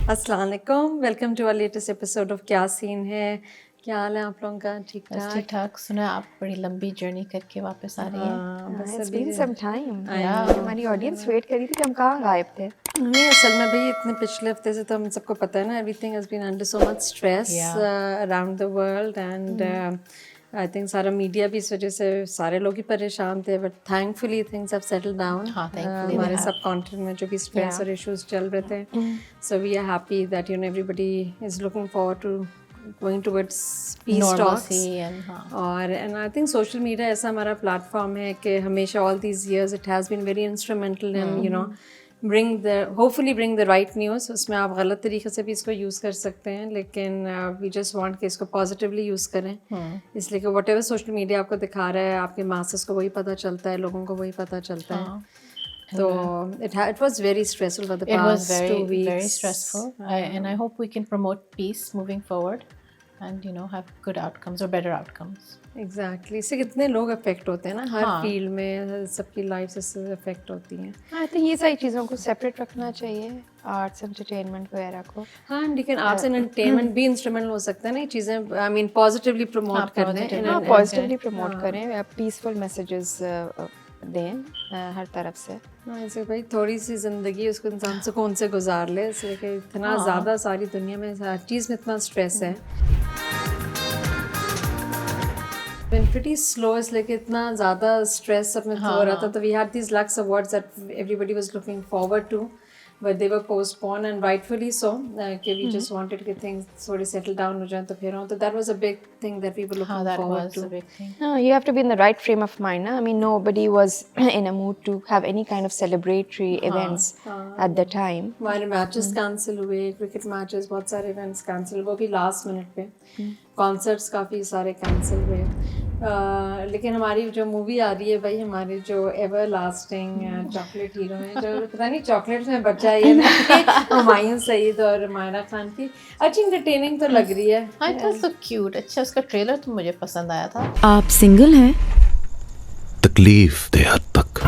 अस्सलाम वालेकुम, welcome to our latest episode of क्या सीन है। क्या हाल है आप लोगों का? ठीक बस ठीक ठाक। सुना आप बड़ी लंबी जर्नी करके वापस आ रही हैं। हाँ, बस It's अभी been some time. Yeah. हमारी ऑडियंस वेट कर रही थी कि हम कहाँ गायब थे. नहीं, असल में भाई इतने पिछले हफ्ते से तो हम सबको पता है ना, everything has been under so much stress around the world and I think सारा मीडिया भी इस वजह से सारे लोग ही परेशान थे, but thankfully things have settled down. हाँ, thankfully हमारे they have. सब कॉन्टिनेंट में जो भी स्ट्रेस और इश्यूज चल रहे थे, so we are happy that you know everybody is looking forward to going towards peace talks. Normalcy and हाँ. और and I think social media ऐसा हमारा प्लेटफॉर्म है कि हमेशा all these years it has been very instrumental in you know hopefully bring the right news. उसमें आप गलत तरीके से भी इसको यूज़ कर सकते हैं, लेकिन वी जस्ट वांट कि इसको पॉजिटिवली यूज़ करें। इसलिए कि वट एवर सोशल मीडिया आपको दिखा रहा है, आपके मासेस को वही पता चलता है, लोगों को वही पता चलता है। तो it was very stressful for the It was past 2 weeks. very stressful. And I hope we can promote peace moving forward and have good outcomes or better outcomes. Exactly इससे कितने लोग अफेक्ट होते हैं ना, हर फील्ड में सबकी life से affect होती हैं। I think ये सारी चीज़ों को सेपरेट रखना चाहिए, आर्ट्स एंटरटेनमेंट वगैरह को। हाँ, लेकिन आर्ट्स एंड एंटरटेनमेंट भी इंस्ट्रूमेंट हो सकता है ना, ये चीज़ें आई मीन पॉजिटिवली प्रमोट करने। हाँ, पॉजिटिवली प्रमोट करें, पीसफुल मैसेजेस दें हर तरफ से। हाँ, ऐसे भाई थोड़ी सी ज़िंदगी उसको इंसान सुकून से गुजार ले, इसलिए कि इतना ज़्यादा सारी दुनिया में हर चीज़ में इतना स्ट्रेस है। been pretty slow, इसलिए कि इतना ज़्यादा स्ट्रेस अपने हो रहा था, तो we had these Lux Awards that everybody was looking forward to, but they were postponed and rightfully so, कि we just wanted कि things थोड़ी settle down हो जाएं तो फिर हों, तो that was a big thing that we were looking that forward was to. a big thing. No, you have to be in the right frame of mind. I mean, nobody was in a mood to have any kind of celebratory events at the time. हमारे matches cancel हुए, cricket matches, बहुत सारे events cancel, वो भी last minute पे। Concerts काफ़ी सारे cancel हुए। लेकिन हमारी जो मूवी आ रही है भाई, हमारे जो एवर लास्टिंग चॉकलेट हीरो हैं, जो पता नहीं चॉकलेट्स में बचा ये ना, हुमायूं सईद और मायरा खान की अच्छी इंटरटेनिंग तो लग रही है। I thought so cute. अच्छा, उसका ट्रेलर तो मुझे पसंद आया था। आप सिंगल हैं? तकलीफ दे हद तक,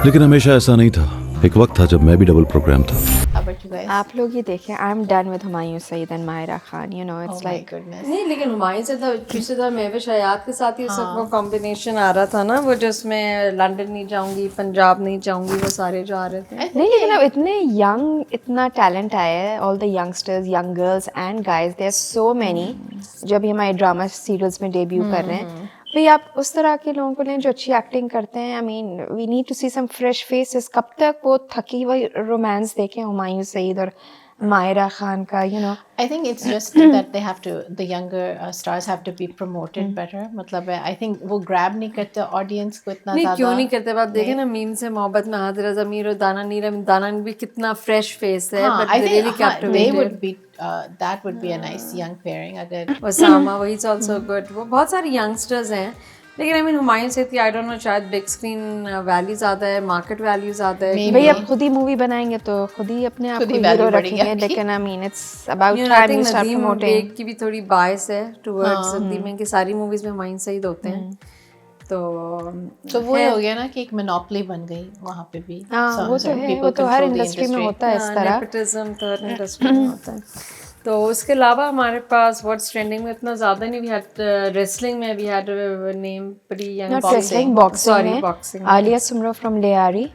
लेकिन हमेशा ऐसा नहीं था। एक वक्त था जब मैं भी डबल प्रोग्राम था। How about you guys? आप लोग ही देखें, I am done with Humayun Saeed and Mayra Khan, you know, Oh it's my like goodness. नहीं, लेकिन हुमायूं से था पीछे था महविश हयात के साथ ही सब वो कॉम्बिनेशन आ रहा था ना, वो जो उसमें लंदन नहीं जाऊंगी, पंजाब नहीं जाऊंगी, वो सारे जो आ रहे थे। नहीं, लेकिन अब इतने यंग, इतना टैलेंट आया है, all the youngsters, young girls and guys, there are so many जो अभी हमारे ड्रामा सीरियल्स में डेब्यू कर रहे हैं। भाई आप उस तरह के लोगों को लें जो अच्छी एक्टिंग करते हैं। I mean we need to see some fresh faces. कब तक वो थकी हुई रोमांस देखें हुमायूं सईद और मायरा खान का, you know? I think it's just that they have to, the younger stars have to be promoted better. मतलब I think वो grab नहीं करते audience को इतना नहीं, ज़्यादा। क्यों नहीं करते? आप देखें ना, मीम से मोहब्बत में हादिरा ज़मीर और दाना नीरम, दाना भी कितना फ्रेश फेस है, हाँ, but I they think really they captivated. would be that would be a nice young pairing अगर। ओसामा, वही इज ऑल्सो गुड। वो बहुत सारे यंगस्टर्स हैं, लेकिन आई मीन हुमायूं से थी, आई डोंट नो, शायद बिग स्क्रीन वैल्यू ज़्यादा है, मार्केट वैल्यू ज़्यादा है। भाई अब खुद ही मूवी बनाएंगे तो खुद ही अपने आप खुद को ही हीरो value बढ़ेगी रखेंगे, आपकी। लेकिन I mean it's about I time think we start Nadeem promoting. Baig की भी थोड़ी बायस है टुवर्ड्स नदीम की सारी मूवीज में हुमायूं सईद होते हैं, तो वो हो गया ना कि एक मोनोपोली बन गई वहाँ पे भी। हाँ, वो तो है, वो तो हर इंडस्ट्री में होता है इस तरह। नेपोटिज्म तो हर इंडस्ट्री में होता है। तो उसके अलावा हमारे पास व्हाट्स ट्रेंडिंग में इतना ज़्यादा नहीं। वी हैड रेसलिंग में, we had name pretty young, Not wrestling, boxing में boxing. Alia Soomro from Lyari,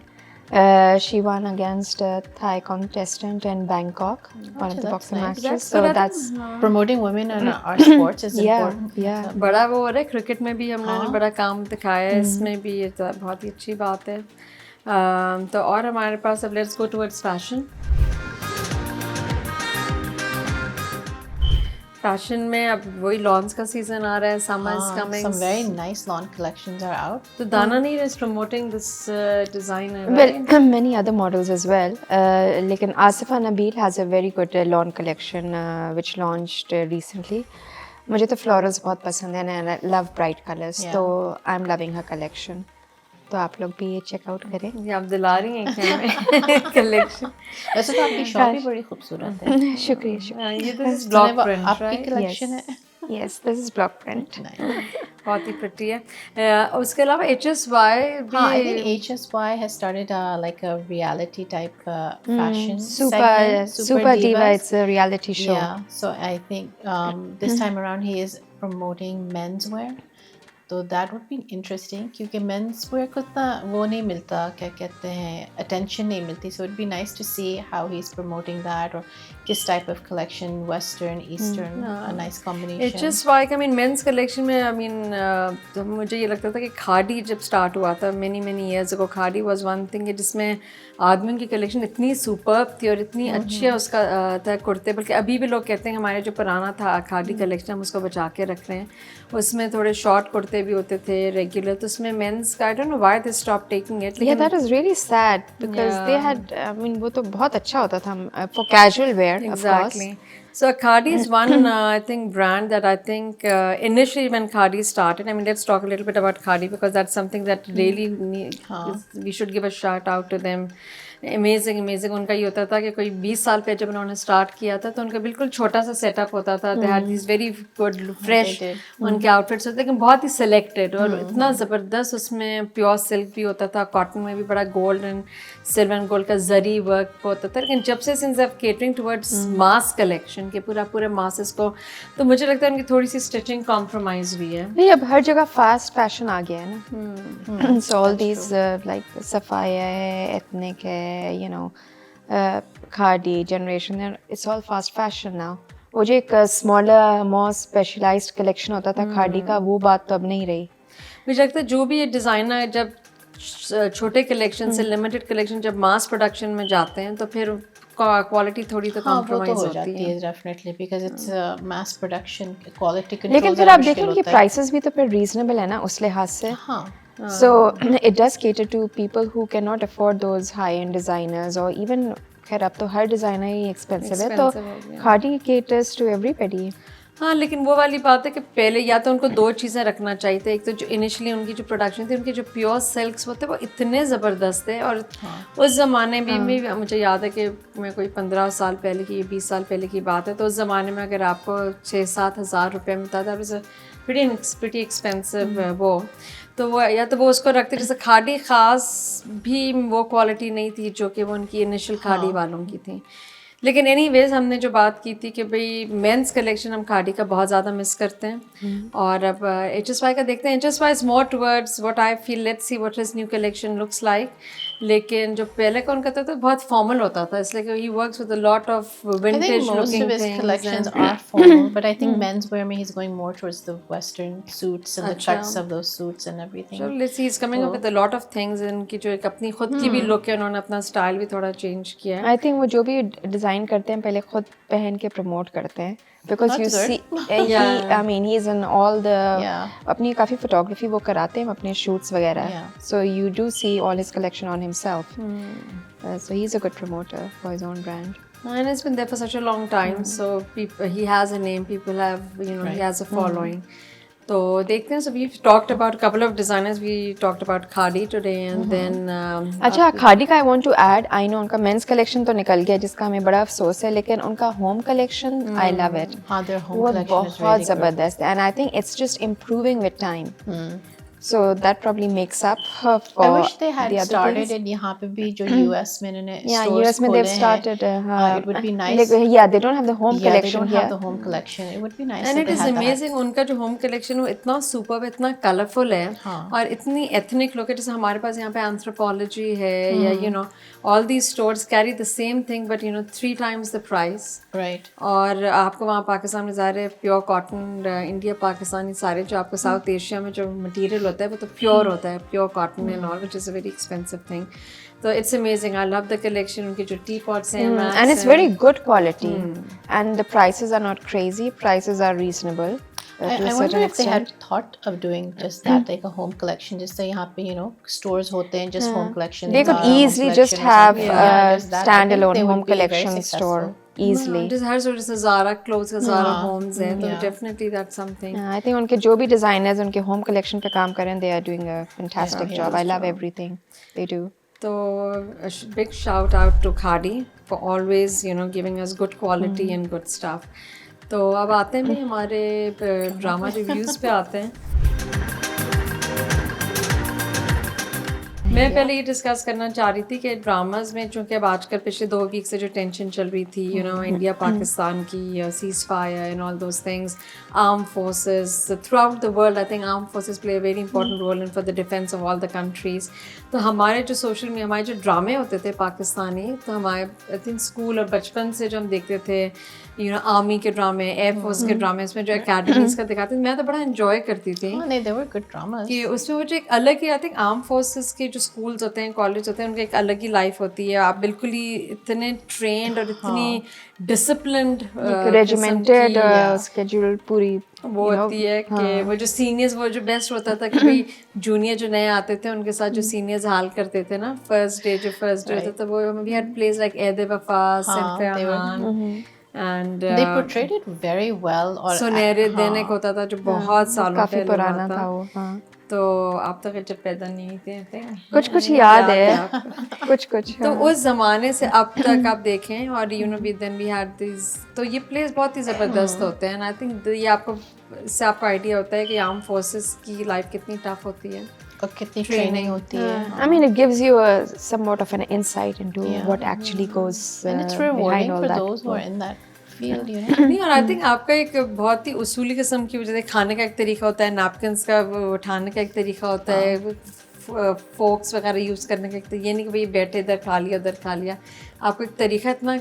she won against a Thai contestant in Bangkok, one of the boxing matches. So that's promoting women in our sports is important. yeah. बड़ा वो हो रहा है, cricket में भी हम लोगों ने बड़ा काम दिखाया है, इसमें भी ये तो बहुत ही अच्छी बात है। तो और हमारे पास अब let's go towards fashion. Fashion में अब वही लॉन्च का सीजन आ रहा है, summer is coming, Some very nice lawn collections are out. तो दाना नीर is promoting this designer. Well, many other models as well. लेकिन Asifa Nabeel has a very good lawn collection which launched recently. मुझे तो florals बहुत पसंद है and I love bright colors. तो I'm loving her collection. तो आप लोग भी ये चेकआउट करें। ये आप दिला रही हैं क्या कलेक्शन? वैसे तो आपकी शॉप भी बड़ी खूबसूरत है। शुक्रिया शुक्रिया। ये दिस इज ब्लॉक प्रिंट, आपकी कलेक्शन है। Yes, this is block print. बहुत ही प्रिटी है। उसके अलावा HSY भी I think HSY has started like a reality type fashion Super segment, Super Diva, Divas. it's a reality show. Yeah, so I think this time around he is promoting menswear. तो that would be interesting क्योंकि menswear को इतना वो नहीं मिलता, क्या कहते हैं, attention नहीं मिलती. So it'd be nice to see how he's promoting that or किस type of collection, western, eastern, a nice combination. HSY का मेंस कलेक्शन में तो मुझे ये लगता था कि खादी जब स्टार्ट हुआ था many years ago, khadi was one thing जिसमें आदमियों की कलेक्शन इतनी सुपर्ब थी और इतनी अच्छी है उसका था कुर्ते, बल्कि अभी भी लोग कहते हैं हमारे जो पुराना था खादी कलेक्शन हम उसको बचा के रख रहे हैं. उसमें थोड़े शॉर्ट कुर्ते भी होते थे रेगुलर, तो उसमें मेंस का I don't know why they stop taking it. Yeah, that is really sad because they had, I mean, वो तो बहुत अच्छा होता था for casual wear, of course. Exactly. So Khadi is one, I think, brand that I think initially when Khadi started, I mean, let's talk a little bit about Khadi because that's something that really we should give a shout out to them. Amazing उनका ये होता था कि कोई 20 साल पहले जब उन्होंने स्टार्ट किया था तो उनका बिल्कुल छोटा सा सेटअप होता था. They had this very good fresh उनके आउटफिट्स होते, लेकिन बहुत ही सिलेक्टेड और इतना ज़बरदस्त. उसमें प्योर सिल्क भी होता था, कॉटन में भी बड़ा gold and silver and gold का जरी वर्क होता था. लेकिन जब से since of catering towards mass collection के पूरे मासेस को, तो मुझे लगता है उनकी थोड़ी सी स्टिचिंग कॉम्प्रोमाइज हुई है. नहीं, अब हर जगह फास्ट फैशन आ गया है ना. So all these like Sapphire है, Ethnic है, you know, Khadi generation, it's all fast fashion now. वो जो एक smaller, more specialized collection होता था खादी का, वो बात तो अब नहीं रही. मुझे लगता है जो भी ये डिज़ाइनर जब छोटे कलेक्शन से लिमिटेड कलेक्शन जब मास प्रोडक्शन में जाते हैं तो फिर क्वालिटी थोड़ी तो कॉम्प्रोमाइज होती है. Definitely because it's mass production, quality control. लेकिन फिर आप देखें कि प्राइसेस भी तो फिर रीजनेबल है ना उस लिहाज से. हाँ. So it does cater to people who cannot afford those high-end designers or even खैर अब तो हर डिज़ाइनर ही एक्सपेंसिव है, तो खादी caters to everybody. हाँ, लेकिन वो वाली बात है कि पहले या तो उनको दो चीज़ें रखना चाहिए थे. एक तो जो इनिशियली उनकी जो प्रोडक्शन थी, उनके जो प्योर सिल्क्स होते वो इतने ज़बरदस्त थे. और उस ज़माने में भी मुझे याद है कि मैं कोई 15 साल पहले की 20 साल पहले की बात है, तो उस ज़माने में अगर आपको 6-7 हज़ार रुपये मिलता था, प्रीटी एक्सपेंसिव वो, तो वो या तो वो उसको रखते. जैसे खादी ख़ास भी वो क्वालिटी नहीं थी जो कि वो उनकी इनिशियल खादी वालों की थी. लेकिन एनीवेज हमने जो बात की थी कि भाई मेंस कलेक्शन हम खादी का बहुत ज़्यादा मिस करते हैं. और अब HSY का देखते हैं. HSY is more towards what I feel. Let's see what his new collection looks like. लेकिन जो पहले का उनका था तो बहुत फॉर्मल होता था, इसलिए कि he works with a lot of vintage looking things. collections are formal, but I think menswear में he's going more towards the western suits and the cuts of those suits and everything. So let's see, he's coming up with a lot of things. इनकी जो एक अपनी खुद की भी look है, उन्होंने अपना स्टाइल भी थोड़ा चेंज किया है. I think वो जो भी डिज़ाइन करते हैं पहले खुद पहन के प्रमोट करते हैं. Because you see, I mean, he's in all the अपनी काफ़ी photography वो कराते हैं अपने shoots वगैरह. So you do see all his collection on himself. So he's a good promoter for his own brand. And it's been there for such a long time. So he has a name. People have, you know, he has a following. तो देखते हैं. So we've talked about a couple of designers. We talked about Khadi today, and then. अच्छा, खादी का I want to add. I know उनका men's collection तो निकल गया जिसका हमें बड़ा अफसोस है, लेकिन उनका home collection I love it. हाँ, their home वो collection is बहुत really ज़बरदस्त है, and I think it's just improving with time. So that probably makes up for I wish they had the other started things. in यहाँ पे भी जो US में इन्होंने Yeah, stores US में they've खोले started. हैं. It would be nice. Yeah, they don't have the home Yeah, they collection don't here. have the home collection. It would be nice. And if it they is had that. amazing. उनका जो home collection वो इतना super, इतना colourful है और इतनी ethnic look है. जैसे हमारे पास यहाँ पे एंथ्रोपोलॉजी है या you know all these stores carry the same thing but you know 3 times the price. Right. और आपको वहाँ पाकिस्तान में ज़ाहिर है प्योर कॉटन, इंडिया पाकिस्तानी सारे जो आपको साउथ एशिया में जो मटेरियल होता है वो तो प्योर होता है, pure cotton and all, which is a very expensive thing. तो it's amazing. I love the collection. उनके जो टी पॉट्स हैं and it's very good quality and the prices are not crazy. Prices are reasonable. To a I wonder certain if they extent. had thought of doing just that, like a home collection. जैसे यहाँ पे you know stores होते हैं just home collection. They could home easily just collection or have something. a Yeah, just that. I think standalone they would home be very collection successful. store easily. जिस हर सो जैसे Zaara clothes का Zaara Holmes है, तो definitely that's something. I think उनके जो भी designers उनके home collection पे काम करें, they are doing a fantastic job. I love everything they do. So a big shout out to Khadi for always, you know, giving us good quality and good stuff. तो अब आते हैं भी हमारे drama reviews पे आते हैं. मैं पहले ये डिस्कस करना चाह रही थी कि ड्रामाज में चूंकि अब आजकल पिछले 2 वीक से जो टेंशन चल रही थी इंडिया पाकिस्तान की cease fire and all those things arm forces throughout the world I think arm forces play a very important role in for the defence of all the countries तो हमारे जो social में हमारे जो ड्रामे होते थे पाकिस्तानी तो हमारे आई थिंक स्कूल और बचपन से जो हम देखते थे आर्मी के ड्रामे एयर फोर्स के ड्रामे उसमें जो एकेडमीज का दिखाते थे मैं तो बड़ा एंजॉय करती थी नहीं, they were good dramas. कि उसमें वो जो एक अलग ही आई थिंक आर्म फोर्सेस के जो स्कूल्स होते हैं कॉलेज होते हैं उनकी एक अलग ही लाइफ होती है आप बिल्कुल ही इतने ट्रेंड और इतनी डिसिप्लिन्ड रेजिमेंटेड स्केड्यूल पूरी वो होती है कि वो जो सीनियर्स वो जो बेस्ट होता था कि भाई जूनियर जो नए आते थे उनके साथ जो सीनियर्स हाल करते थे ना फर्स्ट डे होता था वो वी हैड प्लेस लाइक एदे वफा सिंफान and They portrayed it very well. और सुनहरे दिन एक होता था जो बहुत सालों काफी पहले पुराना हुआ था वो हाँ तो आप तो जब पैदा नहीं हुई थी I think. कुछ याद है कुछ तो उस जमाने से अब तक आप देखें और we then we had this तो ये प्लेस बहुत ही ज़बरदस्त होते हैं आई थिंक ये आपको इससे आपको आइडिया होता है कि आर्म फोर्सेस की लाइफ कितनी टफ होती है और कितनी ट्रेनिंग होती है I mean it gives you somewhat of an insight into what actually goes and it's behind rewarding all for that those who are in that field, you know. नहीं और I think आपका एक बहुत ही उसूली किस्म की वजह से खाने का एक तरीका होता है नैपकिन्स का वो उठाने का एक तरीका होता है फोक्स वगैरह यूज़ करने का एक ये नहीं कि भाई बैठे इधर खा लिया उधर खा लिया आपको एक तरीका इतना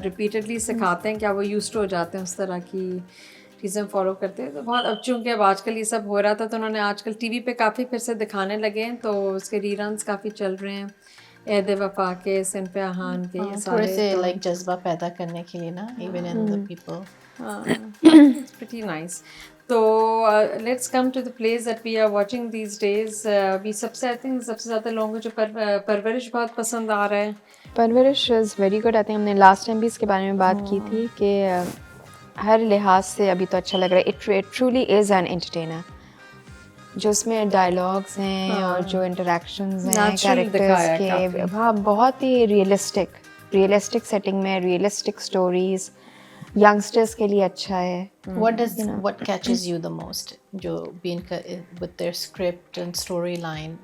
रिपीटेडली सिखाते हैं कि आप वो यूज्ड हो जाते हैं उस तरह की चीज़ें फॉलो करते हैं तो बहुत अब चूँकि अब आजकल ये सब हो रहा था तो उन्होंने आजकल टीवी पे काफ़ी फिर से दिखाने लगे हैं तो उसके रीरन्स काफ़ी चल रहे हैं एदे वफा के सिंफान के ये थोड़े सारे से like जज्बा पैदा करने के लिए ना even in the people. It's pretty nice. So let's come to the plays that we are watching these days. We सबसे I think सबसे ज़्यादा लोगों को जो परवरिश बहुत पसंद आ रहा है. परवरिश is very good I think हमने लास्ट टाइम भी इसके बारे में बात की थी कि हर लिहाज से अभी तो अच्छा लग रहा है it truly is an entertainer जो उसमें डायलॉग्स हैं और जो इंटरेक्शंस हैं कैरेक्टर्स के हाँ बहुत ही रियलिस्टिक सेटिंग में रियलिस्टिक स्टोरीज यंगस्टर्स के लिए अच्छा है What catches you the most जो being with their script and storyline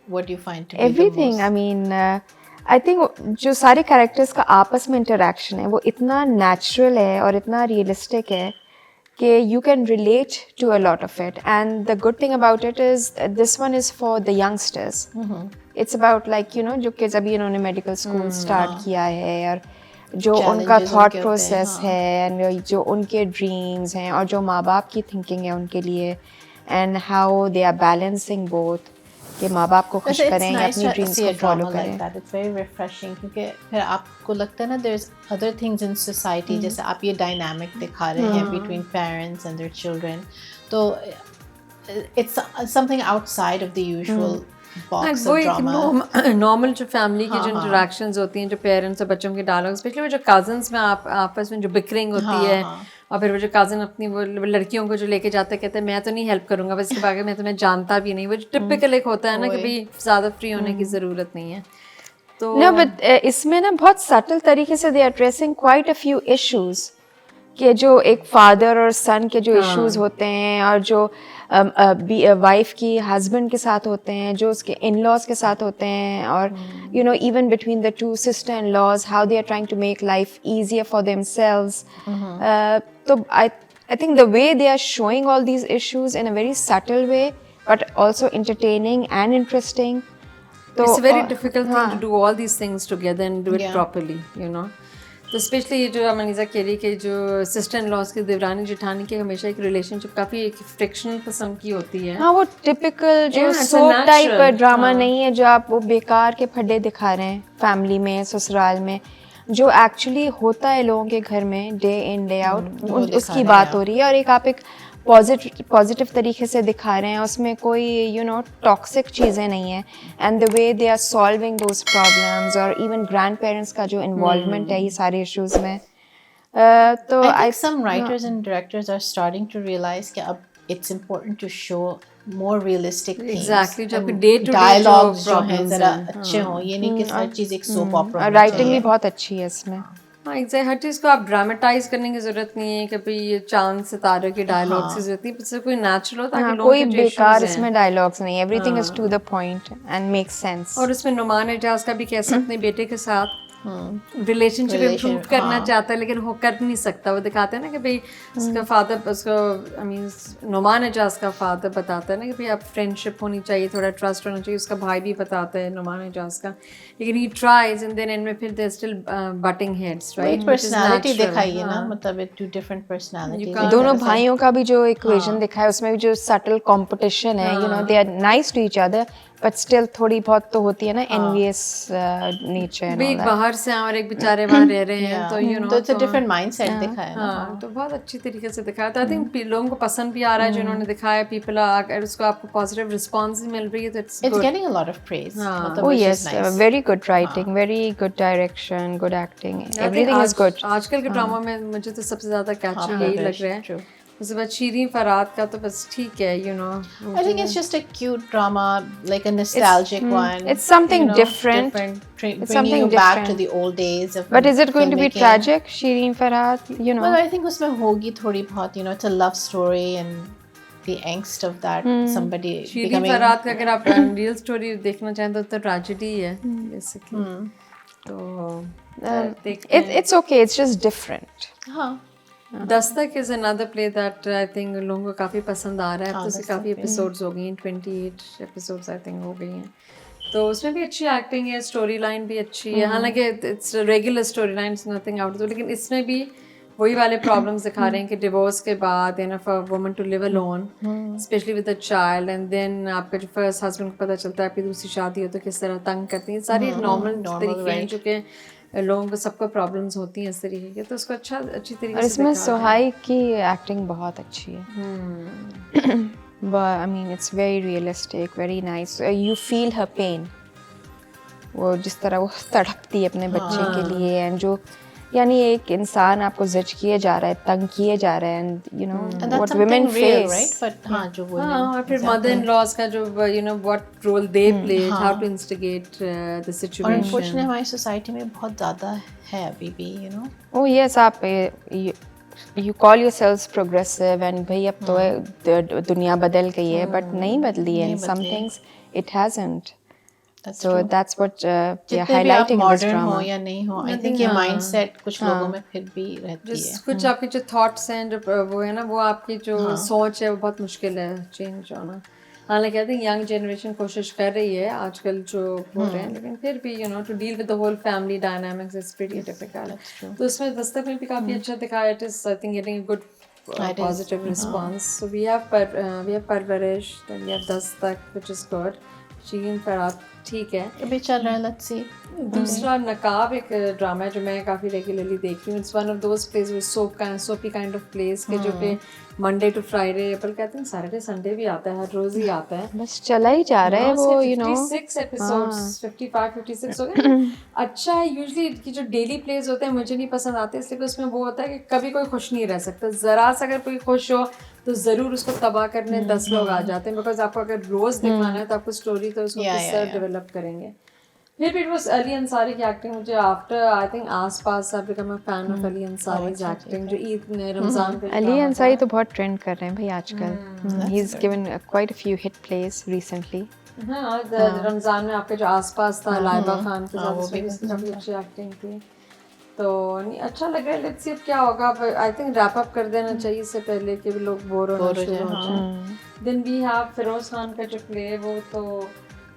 what do you find to be everything I mean I think जो सारे कैरेक्टर्स का आपस में इंटरेक्शन है वो इतना नेचुरल है और इतना रियलिस्टिक है कि you can relate to a lot of it and the good thing about it is this one is for the youngsters it's about like जो kids अभी इन्होंने medical school start किया है और जो उनका thought process है and जो उनके dreams हैं और जो माँ बाप की thinking है उनके लिए and how they are balancing both कि माँ बाप को खुश करें या अपनी ड्रीम्स को फॉलो करें It's very refreshing क्योंकि फिर आपको लगता है ना there's other things in society जैसे आप ये dynamic दिखा रहे हैं between parents and their children तो it's something outside of the usual box of drama. Normal जो फैमिली की जो इंटरेक्शंस होती हैं जो पेरेंट्स और बच्चों के डायलॉग स्पेशली वो जो कजन्स में आपस में जो बिकरिंग होती है और फिर वो जो कज़न अपनी वो लड़कियों को जो लेके जाते कहते हैं मैं तो नहीं हेल्प करूँगा बस इसके बारे में तुम्हें जानता भी नहीं वो जो टिपिकल एक होता है ना कि भाई ज़्यादा फ्री होने की ज़रूरत नहीं है तो no but इसमें ना बहुत सटल तरीके से they are addressing quite a few issues कि जो एक फादर और सन के जो इश्यूज होते हैं और जो वाइफ की हस्बैंड के साथ होते हैं जो उसके इन लॉज के साथ होते हैं और even between the two sister in laws how they are trying to make life easier for themselves तो I think the way they are showing all these issues in a very subtle way but also entertaining and interesting so it's a very difficult thing to do all these things together and do it properly तो specially ये जो मनीज़ा कह रही कि जो sister in laws की देवरानी जेठानी की हमेशा एक रिलेशनशिप काफ़ी एक फ्रिक्शनल किस्म की होती है हाँ वो टिपिकल जो सोप टाइप ड्रामा नहीं है जो आप वो बेकार के फड्डे दिखा रहे हैं फैमिली में ससुराल में जो एक्चुअली होता है लोगों के घर में डे इन डे आउट उसकी बात हो रही है और एक आप एक पॉजिटिव तरीके से दिखा रहे हैं उसमें कोई टॉक्सिक चीज़ें नहीं है and the way they are solving those problems और इवन ग्रैंड पेरेंट्स का जो इन्वॉल्वमेंट है ये सारे इश्यूज़ में तो I think some writers and directors are starting to realize कि अब it's important to show more realistic things. Exactly, जो आपके day to day dialogues जो हैं ज़रा अच्छे हों ये नहीं कि हर चीज़ एक soap opera राइटिंग भी बहुत अच्छी है इसमें हाँ एग्जैक्ट, हर चीज़ को आप ड्रामेटाइज करने की जरूरत नहीं है कि भाई ये चांद सितारों के डायलॉग्स की जरूरत नहीं, इससे कोई नेचुरल हो ताकि हाँ, लोगों कोई के जो बेकार issues हैं। इसमें डायलॉग्स नहीं, everything is to the point and makes sense. और उसमें नुमान एजाज का भी कैसे अपने बेटे के साथ रिलेशनशिप इम्प्रूव करना चाहता है लेकिन वो कर नहीं सकता। वो दिखाते हैं ना कि भाई उसका फादर, उसको आई मीन नुमान एजाज का फादर बताता है ना कि भाई आप फ्रेंडशिप होनी चाहिए, थोड़ा ट्रस्ट होना चाहिए। उसका भाई भी बताता है नुमान एजाज का, लेकिन he tries and then end में फिर they still butting heads, right? Personality दिखाई है ना, मतलब it two different personalities। दोनों भाइयों का भी जो इक्वेशन दिखा है उसमें भी जो सटल कंपटीशन है, you know they are nice to each other but still थोड़ी बहुत तो होती है ना एनवियस नेचर एंड भी ऑल एक दैट। बाहर से और एक बेचारे वहाँ रह रहे हैं, तो यू नो तो इट्स अ डिफरेंट माइंडसेट दिखाया ना। हाँ, तो बहुत अच्छी तरीके से दिखाया। तो आई थिंक लोगों को पसंद भी आ रहा है जिन्होंने दिखाया। पीपल अगर उसको आपको पॉजिटिव रिस्पांस भी मिल रही है तो it's It's good. getting a lot of praise, मतलब Oh which is yes, nice। very good writing, very good direction, good acting, everything is good। आजकल के ड्रामा में मुझे तो सबसे ज्यादा कैची यही लग रहा है। उसके बाद शीरीन फराद का तो बस ठीक है, you no. I think it's just a cute drama, like a nostalgic one। It's something you know, different. bringing something you back to different. the old days of But is it going to be filmmaking। tragic, Shireen Farhat? You know, Well, I think उसमें होगी थोड़ी बहुत, you know, it's a love story and the angst of that somebody Shireen becoming। फराद का अगर आप real story देखना चाहें तो ट्रेजेडी है बेसिकली। तो देखते हैं। it's okay. It's just different. हाँ, Dastak is another play that I think लोगों को काफ़ी पसंद आ रहा है। अब तो उसके काफ़ी एपिसोड्स हो गई हैं, 28 एपिसोड्स आई थिंक हो गई हैं। तो उसमें भी अच्छी एक्टिंग है, स्टोरी लाइन भी अच्छी है। हालांकि it's regular story line, it's nothing out of, लेकिन इसमें भी वही वाले प्रॉब्लम्स दिखा रहे हैं कि डिवोर्स के बाद you know for woman to live alone specially with a child and then आपका जो फर्स्ट हस्बैंड को पता चलता है आपकी दूसरी शादी हो तो किस तरह तंग करती हैं। सारी नॉर्मल तरीके हैं जो कि लोगों को सबको प्रॉब्लम्स होती हैं इस तरीके की। तो उसको अच्छी तरीके और से इसमें दिखा सोहाई की एक्टिंग बहुत अच्छी है। But I mean, it's very realistic, very nice. You feel her pain. वो जिस तरह वो तड़पती है अपने बच्चे के लिए एंड जो यानी एक इंसान आपको जज किए जा रहा है, तंग किए जा रहा है and you know and that's what something women real, face. right? But हाँ, जो वो हाँ, और फिर मदर इन लॉज का जो you know what role they play, how to instigate the और सिचुएशन। अनफॉर्चुनेटली हमारी सोसाइटी में बहुत ज़्यादा है अभी भी, you know। Oh yes, आप you call yourselves progressive and भाई अब तो दुनिया बदल गई है बट नहीं बदली है, and some things it hasn't. So that's what we are जितने भी आप highlighting in this मॉडर्न हो drama. या नहीं हो, आई थिंक ये माइंडसेट कुछ लोगों में फिर भी रहती है। कुछ आपके जो थॉट्स हैं जो वो है ना, वो आपकी जो सोच है वो बहुत मुश्किल है चेंज होना। हालांकि आई थिंक यंग जनरेशन कोशिश कर रही है आजकल जो हो रहे हैं, लेकिन फिर भी you know to deal with the whole family dynamics is pretty difficult. तो उसमें दस्तक में भी काफ़ी अच्छा दिखाया। It is I think getting a good positive response. So we have Parwarish, then we have Dastak which is good. Shirin Farhad ठीक है। अभी चल रहा है, लेट्स सी। दूसरा नकाब एक ड्रामा है जो मैं काफ़ी रेगुलरली देख रही हूँ। It's one of those place with सोपी काइंड ऑफ प्लेस के जो कि मंडे टू फ्राइडे, बल्कि कहते हैं सैटरडे संडे भी आता है, हर रोज़ ही आता है। बस चला ही जा रहा है वो, you know। 56 एपिसोड्स, 55-56 हो गए। अच्छा है, यूजुअली कि जो डेली प्लेस होते हैं मुझे नहीं पसंद आते, इसलिए कि उसमें वो होता है कि कभी कोई खुश नहीं रह सकता। ज़रा सा अगर कोई खुश हो तो ज़रूर उसको तबाह करने 10 लोग आ जाते हैं, बिकॉज आपको अगर रोज़ दिखाना है तो आपको स्टोरी तो उसको किस तरह डेवलप करेंगे। फिर इट वाज अली अंसारी की एक्टिंग। मुझे आफ्टर आई थिंक आस-पास I become a fan of Ali Ansari's acting, जो ईद में रमज़ान पे अली अंसारी तो बहुत ट्रेंड कर रहे हैं भाई आजकल। He is given quite a few hit place recently. हाँ, रमज़ान में आपके जो आसपास था लाइबा खान के साथ, उसमें भी काफ़ी अच्छी एक्टिंग थी। तो नहीं अच्छा लग रहा है। लेट्स सी अब क्या होगा। आई थिंक रैप अप कर देना चाहिए इससे पहले कि भी लोग बोर होना शुरू हो जाए। Then we have Feroze Khan का जो प्ले, वो तो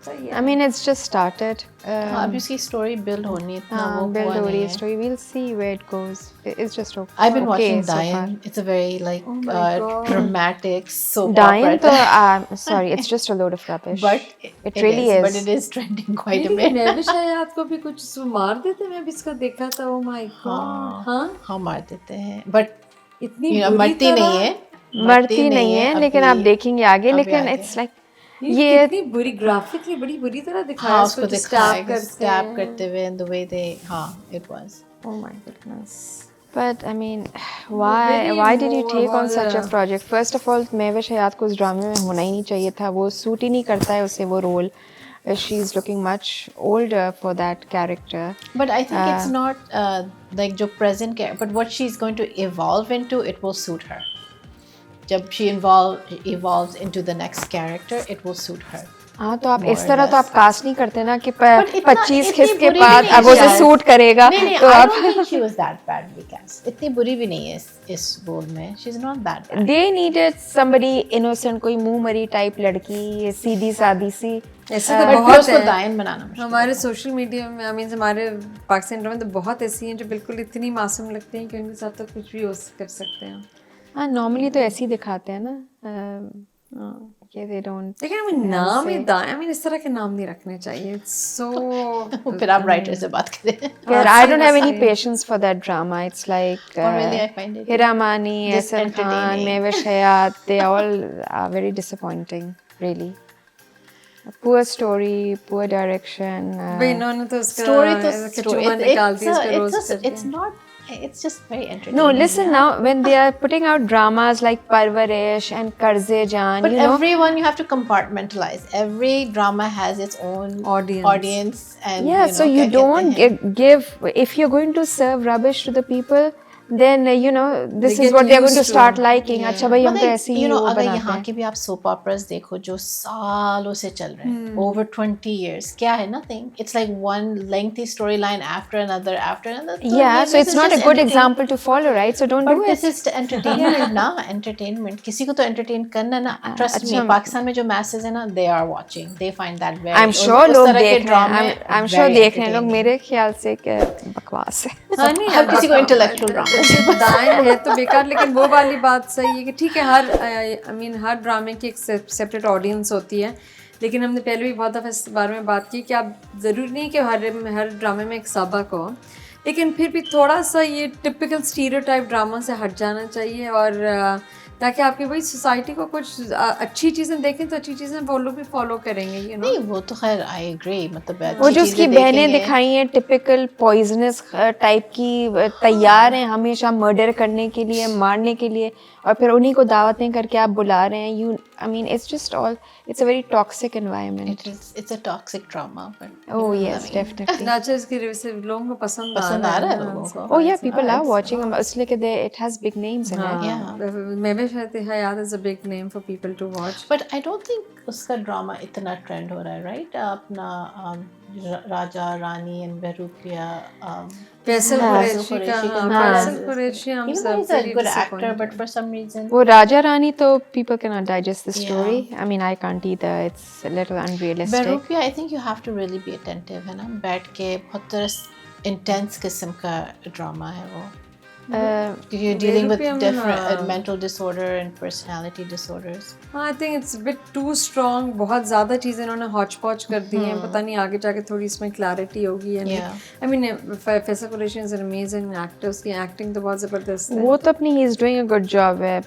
सही है। I mean, it's just started. अभी उसकी स्टोरी बिल्ड होनी, इतना वो Build हुआ हो रही नहीं है है। story. We'll see where it goes. It's just okay. I've been watching so Diane. It's a very like my God. dramatic soap Diane, opera. तो sorry, it's just a load of rubbish. But it really is. But it is trending quite a लेकिन bit. मैं भी शायद को भी कुछ मार देते, मैं भी इसका देखा था। Oh my God. हाँ, हाँ मार देते हैं, but इतनी you know, मरती नहीं है, मरती नहीं है, लेकिन आप देखेंगे आगे। लेकिन it's like ये कितनी बुरी, ग्राफिकली बड़ी बुरी तरह दिखाया हाँ इसको, उसको जो स्टैब करते हुए and the way they, हाँ it was. Oh my goodness. But I mean, why did you take on such a project? First of all, Mahwish हयात को उस ड्रामे में होना ही नहीं चाहिए था। वो सूट ही नहीं करता है उसे वो role. she's looking much older for that character. But I think it's not like जो present character, but what she's going to evolve into, it will suit her. जब she evolves into the next character, it will suit her. हाँ तो आप More इस or तरह तो less. आप cast नहीं करते ना कि But इतना- 25 इतनी खिस के बुरी बाद भी नहीं अब उसे शायद। सूट करेगा नहीं, तो I आप don't think she was that badly cast. इतनी बुरी भी नहीं है इस रोल में. She's not that bad. they needed somebody innocent, कोई मुंह मरी टाइप लड़की, सीधी सादी सी. ऐसे तो But फिर बहुत उसको है दायन बनाना मुश्किल हमारे सोशल मीडिया में, आई मीन हमारे पाकिस्तान में तो बहुत ऐसी हैं जो बिल्कुल इतनी मासूम लगती हैं कि उनके साथ तो कुछ भी कर सकते हैं. हाँ नॉर्मली तो ऐसे ही दिखाते हैं ना कि they don't. लेकिन हमें नाम ही आई मीन इस तरह के नाम नहीं रखने चाहिए. सो है. फिर आप राइटर से बात करें. But I don't have any patience for that drama. It's like Oh, really? I find it Hira Mani, just Ahsan Khan, entertaining. Mehwish Hayat, they all are very disappointing, really. Poor story, poor direction. भाई इन्होंने तो उसका Story तो कचूमा निकाल दिया इसका रोज it's not. It's just very entertaining. No, listen now, when they are putting out dramas like Parvarish and Karze Jaan, But you know, everyone, you have to compartmentalize. Every drama has its own Audience. and yeah, so you क्या कहते हैं? don't give, if you're going to serve rubbish to the people, then you know this They is get what they're going to used to. start liking. अच्छा भाई हम But तो like, ऐसे ही you know, वो अगर बनाते यहाँ हैं. के भी आप soap operas देखो जो सालों से चल रहे हैं, over 20 years, क्या है? Nothing. It's like one lengthy storyline after another. So Yeah, so this it's is not a just good entertain- example to follow, right? So don't But do this it. is entertainment ना, entertainment. किसी को तो entertain करना ना. Trust me, Pakistan में जो masses है ना, they are watching. They find that very. I'm sure उस लोग तरह के देख रहे drama हैं. I'm sure very देख रहे हैं लोग. entertaining. मेरे ख्याल से कि बकवास है. हाँ नहीं हर किसी को intellectual drama दाएं है तो बेकार. लेकिन वो वाली बात सही है कि ठीक है हर आई मीन हर ड्रामे की एक सेपरेट ऑडियंस होती है. लेकिन हमने पहले भी बहुत दफ़ा इस बारे में बात की कि आप ज़रूरी नहीं कि हर ड्रामे में एक सबक हो, लेकिन फिर भी थोड़ा सा ये टिपिकल स्टीरियोटाइप ड्रामा से हट जाना चाहिए. और ताकि आपकी वही सोसाइटी को कुछ अच्छी चीज़ें देखें तो अच्छी चीज़ें वो लोग भी फॉलो करेंगे. you know. नहीं वो तो खैर आई एग्री. मतलब वो जो उसकी बहनें दिखाई हैं टिपिकल पॉइजनस टाइप की, तैयार हैं हमेशा मर्डर करने के लिए, मारने के लिए, और फिर उन्हीं को दावतें करके आप बुला रहे हैं. You I mean it's just all, it's a very toxic environment. it's a toxic drama. But oh yes definitely. नाचो इसकी वजह से लोगों को पसंद आ रहा है लोगों को. Oh yeah, people are watching. इसलिए कि it has big names in it. Mehwish Hayat is a big name for people to watch. But I don't think उसका ड्रामा इतना ट्रेंड हो रहा है, राइट? अपना Raja Rani and Bahrupiya. Faisal Qureshi का Faisal Qureshi हम Even though सब he's a very good actor, disappointed. but for some reason वो राजा रानी तो people cannot digest the story. I mean I can't either. It's a little unrealistic. Bahrupiya I think you have to really be attentive, है ना? बैठ के बहुत intense किस्म का drama है वो. You're dealing with बहरूपिया में different mental disorder and personality disorders. हाँ, I think it's a bit too strong. बहुत ज़्यादा चीज़ें इन्होंने हॉच पॉच कर दी हैं. पता नहीं आगे जाके थोड़ी इसमें क्लैरिटी होगी या नहीं. I mean Faisal Qureshi is an amazing actor. उसकी एक्टिंग तो बहुत ज़बरदस्त है. वो तो अपनी he is doing a good job है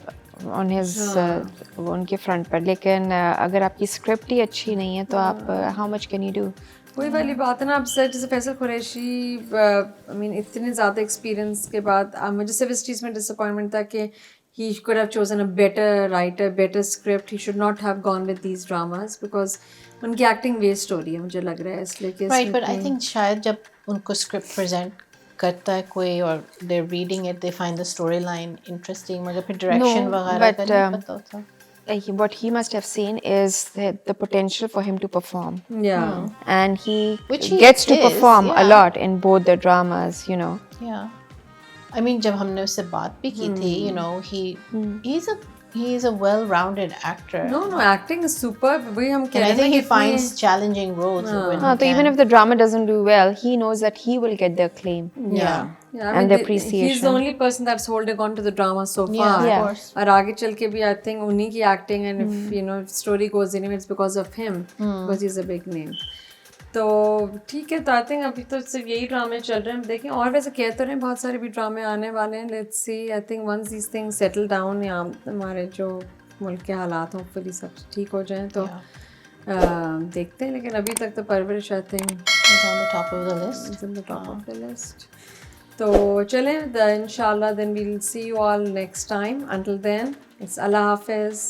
on his वो उनके फ्रंट पर. लेकिन अगर आपकी स्क्रिप्ट ही अच्छी नहीं है तो आप how much can you do? वही वाली बात है ना. अब सर जैसे फैसल कुरैशी आई मीन इतने ज़्यादा एक्सपीरियंस के बाद मुझे सिर्फ इस चीज़ में डिसअपॉइंटमेंट था कि he could have chosen a better writer, better script. He should not have gone with these dramas because उनकी एक्टिंग वेस्ट हो रही है मुझे लग रहा है. इसलिए कि Right, but I think शायद जब उनको स्क्रिप्ट प्रेजेंट करता है कोई और they're reading it, they find the storyline interesting, मगर फिर direction वगैरह का नहीं पता होता. What he must have seen is the potential for him to perform. yeah. And he Which he gets to is, perform a yeah. lot in both the dramas, you know. Yeah. I mean जब हमने उससे बात भी की थी, you know, he is a well-rounded actor. No, acting is superb. वही हम कह And रहे I हैं ना think कि he finds challenging roles when he So even can. if the drama doesn't do well, he knows that he will get the acclaim. Yeah. Yeah, I and mean, the he's appreciation. the only person that's holding on to the drama so far. Yeah, of Yeah. course. और आगे चल के भी I think उन्हीं की acting and if you know story goes anyway it's because of him because he's a big name. तो ठीक है. तो आई थिंक अभी तो सिर्फ यही ड्रामे चल रहे हैं. देखें और वैसे कह तो रहे हैं बहुत सारे भी ड्रामे आने वाले हैं. Let's see. I think once these things settle down या हमारे जो मुल्क के हालात होपफुली सब ठीक हो जाएं तो देखते हैं. लेकिन अभी तक तो परवरिश I think He's on the top of the list. It's in the top of the list. तो चलें इंशाल्लाह then we'll see you all next time. Until then it's Allah Hafiz.